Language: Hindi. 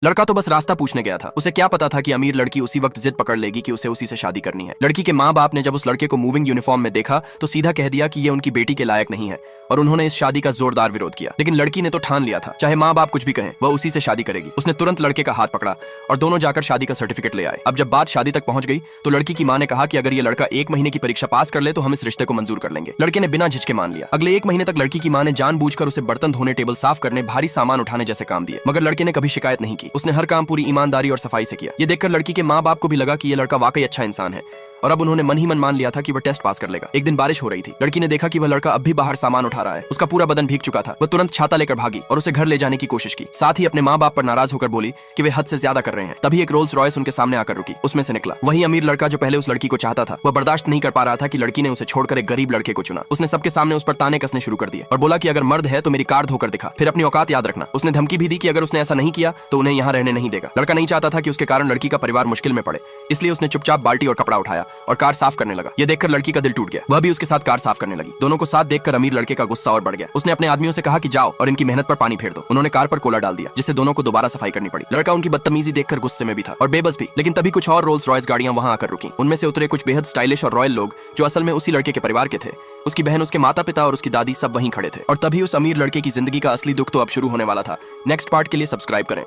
लड़का तो बस रास्ता पूछने गया था। उसे क्या पता था कि अमीर लड़की उसी वक्त जिद पकड़ लेगी कि उसे उसी से शादी करनी है। लड़की के माँ बाप ने जब उस लड़के को मूविंग यूनिफॉर्म में देखा तो सीधा कह दिया कि ये उनकी बेटी के लायक नहीं है और उन्होंने इस शादी का जोरदार विरोध किया। लेकिन लड़की ने तो ठान लिया था, चाहे माँ बाप कुछ भी कहें, वह उसी से शादी करेगी। उसने तुरंत लड़के का हाथ पकड़ा और दोनों जाकर शादी का सर्टिफिकेट ले आए। अब जब बात शादी तक पहुंच गई तो लड़की की माँ ने कहा कि अगर ये लड़का 1 महीने की परीक्षा पास कर ले तो हम इस रिश्ते को मंजूर कर लेंगे। लड़के ने बिना झिझके मान लिया। अगले 1 महीने तक लड़की की माँ ने जानबूझकर उसे बर्तन धोने, टेबल साफ करने, भारी सामान उठाने जैसे काम दिए, मगर लड़के ने कभी शिकायत नहीं की। उसने हर काम पूरी ईमानदारी और सफाई से किया। ये देखकर लड़की के माँ बाप को भी लगा कि ये लड़का वाकई अच्छा इंसान है और अब उन्होंने मन ही मन मान लिया था कि वह टेस्ट पास कर लेगा। एक दिन बारिश हो रही थी। लड़की ने देखा कि वह लड़का अब भी बाहर सामान उठा रहा है। उसका पूरा बदन भीग चुका था। वह तुरंत छाता लेकर भागी और उसे घर ले जाने की कोशिश की। साथ ही अपने माँ बाप पर नाराज होकर बोली कि वे हद से ज्यादा कर रहे हैं। तभी एक रोल्स रॉयस उनके सामने आकर रुकी। उसमें से निकला वही अमीर लड़का जो पहले उस लड़की को चाहता था। वह बर्दाश्त नहीं कर पा रहा था कि लड़की ने उसे छोड़कर एक गरीब लड़के को चुना। उसने सबके सामने उस पर ताने कसने शुरू कर दिए और बोला कि अगर मर्द है तो मेरी कार धोकर दिखा, फिर अपनी औकात याद रखना। उसने धमकी भी दी कि अगर उसने ऐसा नहीं किया तो उन्हें यहाँ रहने नहीं देगा। लड़का नहीं चाहता था कि उसके कारण लड़की का परिवार मुश्किल में पड़े, इसलिए उसने चुपचाप बाल्टी और कपड़ा उठाया और कार साफ करने लगा। ये देखकर लड़की का दिल टूट गया। वह भी उसके साथ कार साफ करने लगी। दोनों को साथ देखकर अमीर लड़के का गुस्सा और बढ़ गया। उसने अपने आदमियों से कहा कि जाओ और इनकी मेहनत पर पानी फेर दो। उन्होंने कार पर कोला डाल दिया, जिससे दोनों को दोबारा सफाई करनी पड़ी। लड़का उनकी बदतमीजी देखकर गुस्से में भी था और बेबस भी। लेकिन तभी कुछ और रोल्स रॉयस गाड़ियां वहां आकर रुकी। उनमें से उतरे कुछ बेहद स्टाइलिश और रॉयल लोग जो असल में उसी लड़के के परिवार के थे। उसकी बहन, उसके माता पिता और उसकी दादी सब वहीं खड़े थे। और तभी उस अमीर लड़के की जिंदगी का असली दुख तो अब शुरू होने वाला था। नेक्स्ट पार्ट के लिए सब्सक्राइब करें।